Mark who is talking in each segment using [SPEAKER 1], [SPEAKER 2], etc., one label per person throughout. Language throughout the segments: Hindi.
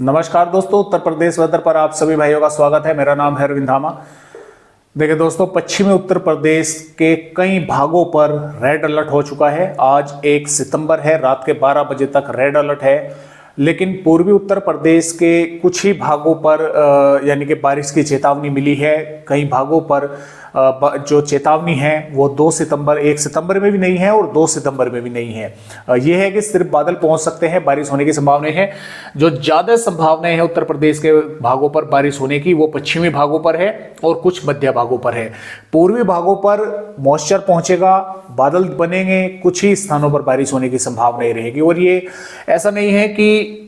[SPEAKER 1] नमस्कार दोस्तों, उत्तर प्रदेश वेदर पर आप सभी भाइयों का स्वागत है। मेरा नाम है अरविंद धामा। देखिए दोस्तों, पश्चिमी उत्तर प्रदेश के कई भागों पर रेड अलर्ट हो चुका है। आज 1 सितंबर है, रात के 12 बजे तक रेड अलर्ट है। लेकिन पूर्वी उत्तर प्रदेश के कुछ ही भागों पर यानी कि बारिश की चेतावनी मिली है। कई भागों पर जो चेतावनी है वो 2 सितंबर 1 सितंबर में भी नहीं है और 2 सितंबर में भी नहीं है। यह है कि सिर्फ बादल पहुंच सकते हैं, बारिश होने की संभावनाएं हैं। जो ज्यादा संभावनाएं हैं उत्तर प्रदेश के भागों पर बारिश होने की, वो पश्चिमी भागों पर है और कुछ मध्य भागों पर है। पूर्वी भागों पर मॉइस्चर पहुंचेगा, बादल बनेंगे, कुछ ही स्थानों पर बारिश होने की संभावनाएं रहेगी। और ये ऐसा नहीं है कि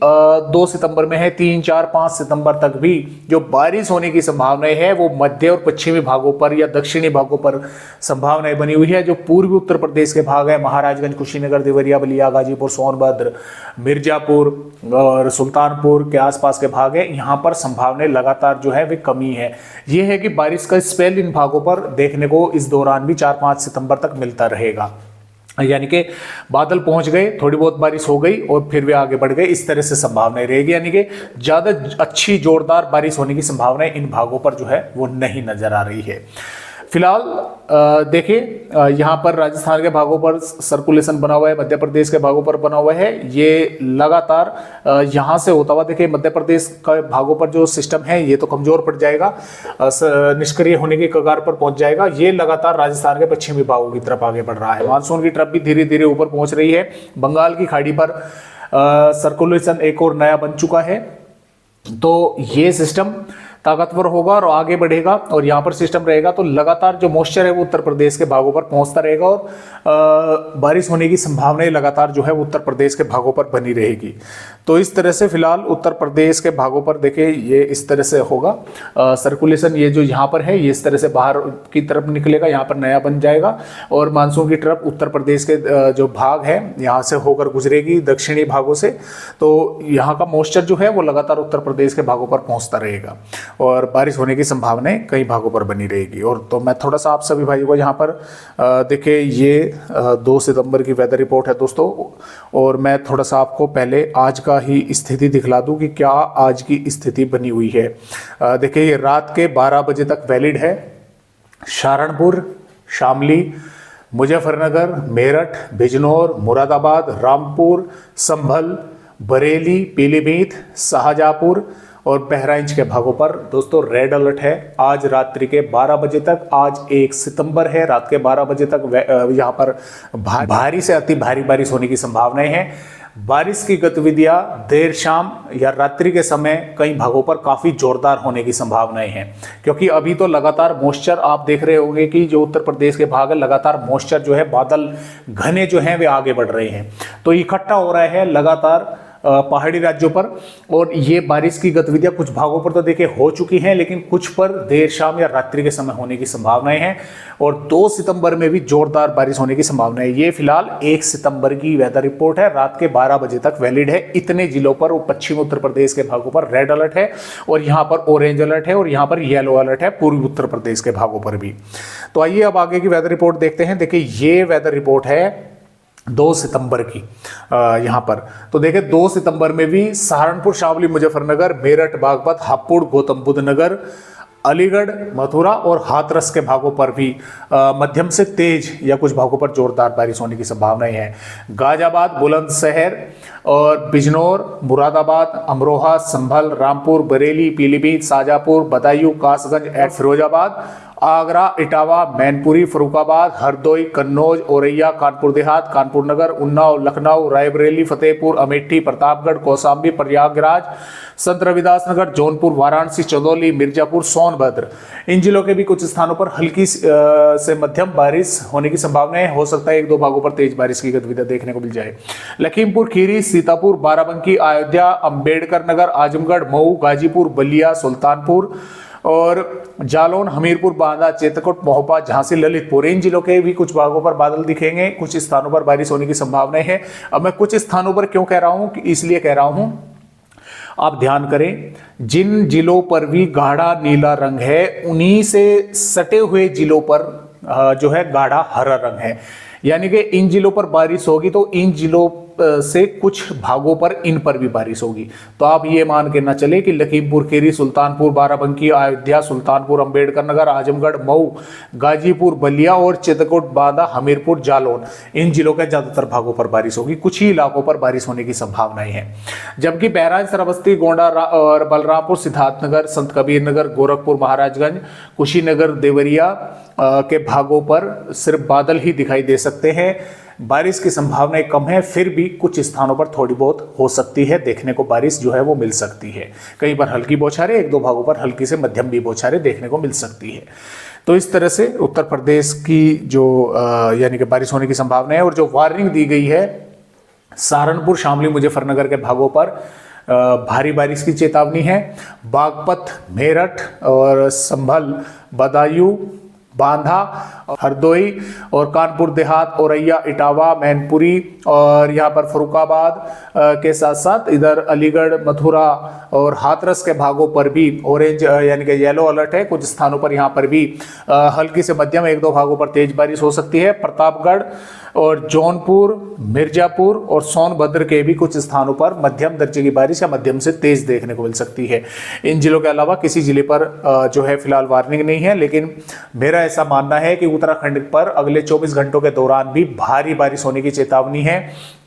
[SPEAKER 1] 2 सितंबर में है, 3, 4, 5 सितंबर तक भी जो बारिश होने की संभावनाएं है वो मध्य और पश्चिमी भागों पर या दक्षिणी भागों पर संभावनाएं बनी हुई है। जो पूर्वी उत्तर प्रदेश के भाग है, महाराजगंज, कुशीनगर, देवरिया, बलिया, गाजीपुर, सोनभद्र, मिर्जापुर और सुल्तानपुर के आसपास के भाग है, यहाँ पर संभावनाएं लगातार जो है वे कमी है। ये है कि बारिश का स्पेल इन भागों पर देखने को इस दौरान भी 4-5 सितंबर तक मिलता रहेगा। यानी कि बादल पहुंच गए, थोड़ी बहुत बारिश हो गई और फिर वे आगे बढ़ गए, इस तरह से संभावनाएं रहेगी। यानी कि ज्यादा अच्छी जोरदार बारिश होने की संभावनाएं इन भागों पर जो है वो नहीं नजर आ रही है। फिलहाल देखिए, यहाँ पर राजस्थान के भागों पर सर्कुलेशन बना हुआ है, मध्य प्रदेश के भागों पर बना हुआ है। ये लगातार यहाँ से होता हुआ, देखिए मध्य प्रदेश के भागों पर जो सिस्टम है ये तो कमजोर पड़ जाएगा, निष्क्रिय होने की कगार पर पहुंच जाएगा। ये लगातार राजस्थान के पश्चिमी भागों की तरफ आगे बढ़ रहा है। मानसून की ट्रफ भी धीरे धीरे ऊपर पहुंच रही है। बंगाल की खाड़ी पर सर्कुलेशन एक और नया बन चुका है, तो ये सिस्टम ताकतवर होगा और आगे बढ़ेगा और यहाँ पर सिस्टम रहेगा तो लगातार जो मॉइस्चर है वो उत्तर प्रदेश के भागों पर पहुंचता रहेगा और बारिश होने की संभावनाएं लगातार जो है वो उत्तर प्रदेश के भागों पर बनी रहेगी। तो इस तरह से फिलहाल उत्तर प्रदेश के भागों पर देखिए ये इस तरह से होगा। सर्कुलेशन ये जो यहाँ पर है ये इस तरह से बाहर की तरफ निकलेगा, यहाँ पर नया बन जाएगा और मानसून की तरफ उत्तर प्रदेश के जो भाग है यहाँ से होकर गुजरेगी दक्षिणी भागों से। तो यहाँ का मॉइस्चर जो है वो लगातार उत्तर प्रदेश के भागों पर पहुँचता रहेगा और बारिश होने की संभावनाएं कई भागों पर बनी रहेगी। और तो मैं थोड़ा सा आप सभी भाइयों को यहाँ पर देखिए ये 2 सितंबर की वेदर रिपोर्ट है दोस्तों, और मैं थोड़ा सा आपको पहले आज का ही स्थिति दिखला दूं कि क्या आज की स्थिति बनी हुई है। देखिए ये रात के 12 बजे तक वैलिड है। सहारनपुर, शामली, मुजफ्फरनगर, मेरठ, बिजनौर, मुरादाबाद, रामपुर, संभल, बरेली, पीलीभीत, शाहजहाँपुर और बहराइच के भागों पर दोस्तों रेड अलर्ट है आज रात्रि के 12 बजे तक। आज 1 सितंबर है, रात के 12 बजे तक यहाँ पर भारी से अति भारी बारिश होने की संभावनाएं हैं। बारिश की गतिविधियां देर शाम या रात्रि के समय कई भागों पर काफी जोरदार होने की संभावनाएं हैं, क्योंकि अभी तो लगातार मॉइस्चर आप देख रहे होंगे कि जो उत्तर प्रदेश के भाग है लगातार मॉइस्चर जो है, बादल घने जो हैं वे आगे बढ़ रहे हैं, तो इकट्ठा हो रहा है लगातार पहाड़ी राज्यों पर। और ये बारिश की गतिविधियां कुछ भागों पर तो देखिए हो चुकी हैं, लेकिन कुछ पर देर शाम या रात्रि के समय होने की संभावनाएं हैं और 2 सितंबर में भी जोरदार बारिश होने की संभावना है। ये फिलहाल 1 सितंबर की वेदर रिपोर्ट है, रात के 12 बजे तक वैलिड है। इतने जिलों पर और पश्चिमी उत्तर प्रदेश के भागों पर रेड अलर्ट है और यहाँ पर ऑरेंज अलर्ट है और यहाँ पर येलो अलर्ट है पूर्वी उत्तर प्रदेश के भागों पर भी। तो आइए अब आगे की वेदर रिपोर्ट देखते हैं। देखिए ये वेदर रिपोर्ट है 2 सितंबर की यहाँ पर। तो देखिए 2 सितंबर में भी सहारनपुर, शामली, मुजफ्फरनगर, मेरठ, बागपत, हापुड़, गौतम बुद्ध नगर, अलीगढ़, मथुरा और हाथरस के भागों पर भी मध्यम से तेज या कुछ भागों पर जोरदार बारिश होने की संभावनाएं हैं। गाजियाबाद, बुलंदशहर और बिजनौर, मुरादाबाद, अमरोहा, संभल, रामपुर, बरेली, पीलीभीत, शाहजहाँपुर, बदायूं, कासगंज एंड फिरोजाबाद, आगरा, इटावा, मैनपुरी, फरुखाबाद, हरदोई, कन्नौज, औरैया, कानपुर देहात, कानपुर नगर, उन्नाव, लखनऊ, रायबरेली, फतेहपुर, अमेठी, प्रतापगढ़, कौशाम्बी, प्रयागराज, संत रविदास नगर, जौनपुर, वाराणसी, चंदौली, मिर्जापुर, सोनभद्र, इन जिलों के भी कुछ स्थानों पर हल्की से मध्यम बारिश होने की संभावना हो सकता है। 1-2 भागों पर तेज बारिश की गतिविधियां देखने को मिल जाए। लखीमपुर खीरी, सीतापुर, बाराबंकी, अयोध्या, अंबेडकर नगर, आजमगढ़, मऊ, गाजीपुर, बलिया, सुल्तानपुर और जालौन, हमीरपुर, बांदा, चित्रकूट, महोबा, झांसी, ललितपुर, इन जिलों के भी कुछ भागों पर बादल दिखेंगे। कुछ स्थानों पर बारिश होने की संभावनाएं हैं। अब मैं कुछ स्थानों पर क्यों कह रहा हूं कि इसलिए कह रहा हूं, आप ध्यान करें, जिन जिलों पर भी गाढ़ा नीला रंग है उन्हीं से सटे हुए जिलों पर जो है गाढ़ा हरा रंग है। यानी कि इन जिलों पर बारिश होगी तो इन जिलों से कुछ भागों पर इन पर भी बारिश होगी। तो आप ये मान के ना चले कि लखीमपुर खीरी, सुल्तानपुर, बाराबंकी, अयोध्या, सुल्तानपुर, अंबेडकर नगर, आजमगढ़, मऊ, गाजीपुर, बलिया और चित्रकूट, बांदा, हमीरपुर, जालौन, इन जिलों के ज्यादातर भागों पर बारिश होगी। कुछ ही इलाकों पर बारिश होने की संभावनाएं हैं। जबकि बहराइच, श्रावस्ती, गोंडा और बलरामपुर, सिद्धार्थनगर, संत कबीर नगर, गोरखपुर, महाराजगंज, कुशीनगर, देवरिया के भागों पर सिर्फ बादल ही दिखाई दे सकते हैं। बारिश की संभावनाएं कम है, फिर भी कुछ स्थानों पर थोड़ी बहुत हो सकती है, देखने को बारिश जो है वो मिल सकती है। कहीं पर हल्की बौछारें, एक दो भागों पर हल्की से मध्यम भी बौछारें देखने को मिल सकती है। तो इस तरह से उत्तर प्रदेश की जो यानी कि बारिश होने की संभावना है। और जो वार्निंग दी गई है, सहारनपुर, शामली, मुजफ्फरनगर के भागों पर भारी बारिश की चेतावनी है। बागपत, मेरठ और संभल, बदायूं, बांधा, हरदोई और कानपुर देहात, औरैया, इटावा, मैनपुरी और यहाँ पर फरुखाबाद के साथ साथ इधर अलीगढ़, मथुरा और हाथरस के भागों पर भी ऑरेंज यानी कि येलो अलर्ट है। कुछ स्थानों पर यहाँ पर भी हल्की से मध्यम, एक दो भागों पर तेज बारिश हो सकती है। प्रतापगढ़ और जौनपुर, मिर्जापुर और सोनभद्र के भी कुछ स्थानों पर मध्यम दर्जे की बारिश या मध्यम से तेज देखने को मिल सकती है। इन जिलों के अलावा किसी जिले पर जो है फिलहाल वार्निंग नहीं है, लेकिन मेरा ऐसा मानना है कि उत्तराखंड पर अगले 24 घंटों के दौरान भी भारी बारिश होने की चेतावनी है।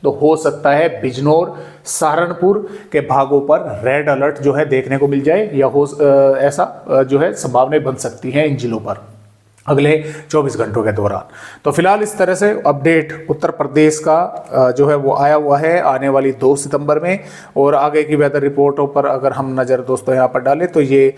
[SPEAKER 1] तो हो सकता है बिजनौर, सहारनपुर के भागों पर रेड अलर्ट जो है देखने को मिल जाए, या हो ऐसा जो है संभावनाएं बन सकती हैं इन जिलों पर अगले 24 घंटों के दौरान। तो फिलहाल इस तरह से अपडेट उत्तर प्रदेश का जो है वो आया हुआ है आने वाली 2 सितंबर में। और आगे की वेदर रिपोर्टों पर अगर हम नज़र दोस्तों यहाँ पर डालें तो ये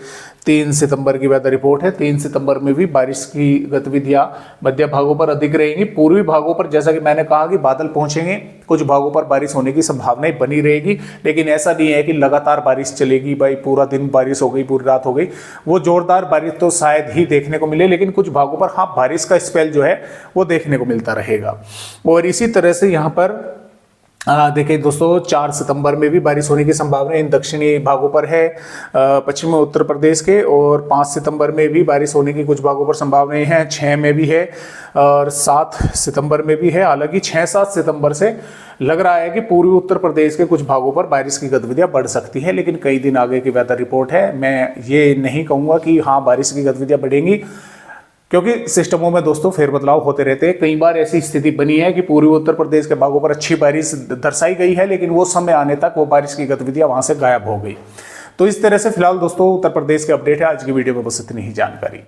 [SPEAKER 1] 3 सितंबर की वेदर रिपोर्ट है। 3 सितंबर में भी बारिश की गतिविधियां मध्य भागों पर अधिक रहेंगी। पूर्वी भागों पर जैसा कि मैंने कहा कि बादल पहुंचेंगे, कुछ भागों पर बारिश होने की संभावनाएं बनी रहेगी, लेकिन ऐसा नहीं है कि लगातार बारिश चलेगी, भाई पूरा दिन बारिश हो गई, पूरी रात हो गई। वो जोरदार बारिश तो शायद ही देखने को मिले, लेकिन कुछ भागों पर हाँ बारिश का स्पेल जो है वो देखने को मिलता रहेगा। और इसी तरह से यहाँ पर देखिए दोस्तों 4 सितंबर में भी बारिश होने की संभावना इन दक्षिणी भागों पर है पश्चिमी उत्तर प्रदेश के। और 5 सितंबर में भी बारिश होने की कुछ भागों पर संभावनाएं हैं, 6 में भी है और 7 सितंबर में भी है। हालांकि 6-7 सितंबर से लग रहा है कि पूर्वी उत्तर प्रदेश के कुछ भागों पर बारिश की गतिविधियां बढ़ सकती है, लेकिन कई दिन आगे की वेदर रिपोर्ट है। मैं ये नहीं कहूँगा कि हाँ बारिश की गतिविधियां बढ़ेंगी, क्योंकि सिस्टमों में दोस्तों फेरबदलाव होते रहते हैं। कई बार ऐसी स्थिति बनी है कि पूर्वी उत्तर प्रदेश के भागों पर अच्छी बारिश दर्शाई गई है, लेकिन वो समय आने तक वो बारिश की गतिविधियां वहां से गायब हो गई। तो इस तरह से फिलहाल दोस्तों उत्तर प्रदेश के अपडेट है। आज की वीडियो में बस इतनी ही जानकारी।